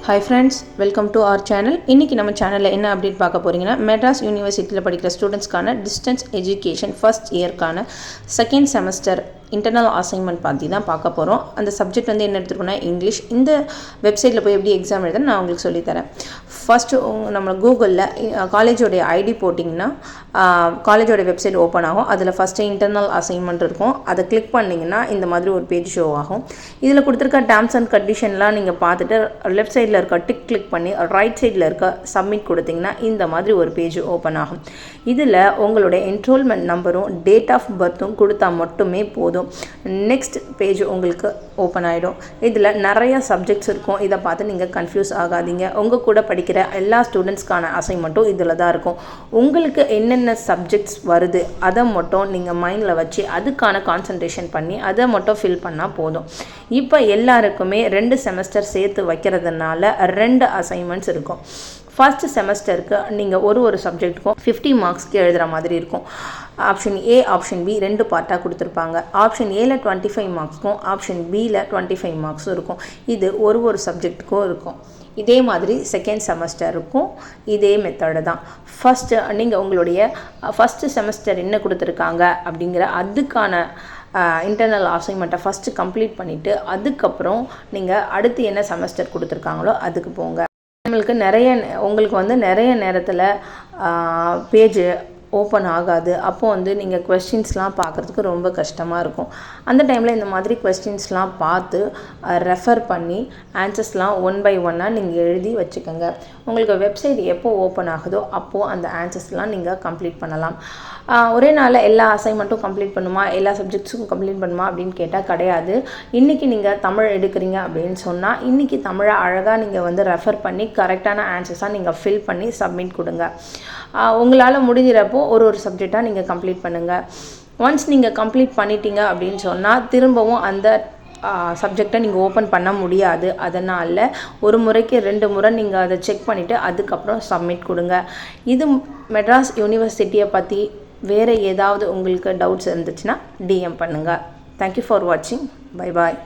Hi friends, welcome to our channel. இன்னைக்கு நம்ம சேனல்ல என்ன அப்டேட் பார்க்க போறீங்கன்னா மெட்ராஸ் யூனிவர்சிட்டில படிக்கிற ஸ்டூடண்ட்ஸ்க்கான டிஸ்டன்ஸ் எஜுகேஷன் ஃபர்ஸ்ட் இயர்க்கான செகண்ட் செமஸ்டர் இன்டர்னல் அசைன்மெண்ட் பற்றி தான் பார்க்க போகிறோம். அந்த சப்ஜெக்ட் வந்து என்ன எடுத்துருக்கோன்னா இங்கிலீஷ். இந்த வெப்சைட்டில் போய் எப்படி எக்ஸாம் எழுதுன்னு நான் உங்களுக்கு சொல்லித்தரேன். ஃபஸ்ட்டு நம்ம கூகுளில் காலேஜோடைய ஐடி போட்டிங்கன்னா காலேஜோடைய வெப்சைட் ஓப்பன் ஆகும். அதில் ஃபஸ்ட்டு இன்டர்னல் அசைன்மெண்ட் இருக்கும். அதை கிளிக் பண்ணிங்கன்னா இந்த மாதிரி ஒரு பேஜ் ஷோ ஆகும். இதில் கொடுத்துருக்க டேர்ம்ஸ் அண்ட் கண்டிஷன்லாம் நீங்கள் பார்த்துட்டு லெஃப்ட் சைடில் இருக்க டிக் கிளிக் பண்ணி ரைட் சைடில் இருக்க சப்மிட் கொடுத்தீங்கன்னா இந்த மாதிரி ஒரு பேஜ் ஓப்பன் ஆகும். இதில் உங்களுடைய என்ரோல்மெண்ட் நம்பரும் டேட் ஆஃப் பர்த்தும் கொடுத்தா மட்டுமே போதும். நெக்ஸ்ட் பேஜ் உங்களுக்கு ஓப்பன் ஆகிடும். இதில் நிறைய சப்ஜெக்ட்ஸ் இருக்கும். இதை பார்த்து நீங்கள் கன்ஃபியூஸ் ஆகாதீங்க. உங்கள் கூட படிக்கிற எல்லா ஸ்டூடெண்ட்ஸ்க்கான அசைன்மெண்ட்டும் இதில் தான் இருக்கும். உங்களுக்கு என்னென்ன சப்ஜெக்ட்ஸ் வருது அதை மட்டும் நீங்கள் மைண்டில் வச்சு அதுக்கான கான்சன்ட்ரேஷன் பண்ணி அதை மட்டும் ஃபில் பண்ணால் போதும். இப்போ எல்லாருக்குமே 2 செமஸ்டர் சேர்த்து வைக்கிறதுனால 2 அசைன்மெண்ட்ஸ் இருக்கும். ஃபர்ஸ்ட் செமஸ்டருக்கு நீங்கள் ஒரு சப்ஜெக்ட்டுக்கும் 50 மார்க்ஸ்க்கு எழுதுகிற மாதிரி இருக்கும். ஆப்ஷன் ஏ ஆப்ஷன் பி 2 பார்ட்டாக கொடுத்துருப்பாங்க. ஆப்ஷன் ஏல 25 மார்க்ஸ்க்கும் ஆப்ஷன் பியில் 25 மார்க்ஸும் இருக்கும். இது ஒரு சப்ஜெக்ட்டுக்கும் இருக்கும். இதே மாதிரி செகண்ட் செமஸ்டருக்கும் இதே மெத்தடு தான். ஃபஸ்ட்டு நீங்கள் உங்களுடைய ஃபஸ்ட்டு செமஸ்டர் என்ன கொடுத்துருக்காங்க அப்படிங்கிற அதுக்கான இன்டர்னல் அசைன்மெண்ட்டை ஃபஸ்ட்டு கம்ப்ளீட் பண்ணிவிட்டு அதுக்கப்புறம் நீங்கள் அடுத்து என்ன செமஸ்டர் கொடுத்துருக்காங்களோ அதுக்கு போங்க. உங்களுக்கு வந்து நிறைய நேரத்தில் பேஜ் ஓப்பன் ஆகாது. அப்போது வந்து நீங்கள் கொஸ்டின்ஸ்லாம் பார்க்குறதுக்கு ரொம்ப கஷ்டமாக இருக்கும். அந்த டைமில் இந்த மாதிரி கொஸ்டின்ஸ்லாம் பார்த்து ரெஃபர் பண்ணி ஆன்சர்ஸ்லாம் 1 by 1 நீங்கள் எழுதி வச்சுக்கோங்க. உங்களுக்கு வெப்சைட் எப்போ ஓப்பன் ஆகுதோ அப்போது அந்த ஆன்சர்ஸ்லாம் நீங்கள் கம்ப்ளீட் பண்ணலாம். ஒரே நாளில் எல்லா அசைன்மெண்ட்டும் கம்ப்ளீட் பண்ணுமா, எல்லா சப்ஜெக்ட்ஸும் கம்ப்ளீட் பண்ணுமா அப்படின்னு கேட்டால் கிடையாது. இன்றைக்கி நீங்கள் தமிழ் எடுக்கிறீங்க அப்படின்னு சொன்னால் இன்றைக்கி தமிழை அழகாக நீங்கள் வந்து ரெஃபர் பண்ணி கரெக்டான ஆன்சர்ஸாக நீங்கள் ஃபில் பண்ணி சப்மிட் கொடுங்க. உங்களால் முடிகிறப்போ ஒரு சப்ஜெக்டாக நீங்கள் கம்ப்ளீட் பண்ணுங்கள். ஒன்ஸ் நீங்கள் கம்ப்ளீட் பண்ணிட்டீங்க அப்படின்னு சொன்னால் திரும்பவும் அந்த சப்ஜெக்டை நீங்கள் ஓப்பன் பண்ண முடியாது. அதனால் ஒரு முறைக்கு 2 முறை நீங்கள் அதை செக் பண்ணிவிட்டு அதுக்கப்புறம் சப்மிட் கொடுங்க. இது மெட்ராஸ் யூனிவர்சிட்டியை பற்றி வேறு ஏதாவது உங்களுக்கு டவுட்ஸ் இருந்துச்சுன்னா டிஎம் பண்ணுங்கள். தேங்க்யூ ஃபார் வாட்சிங். Bye bye.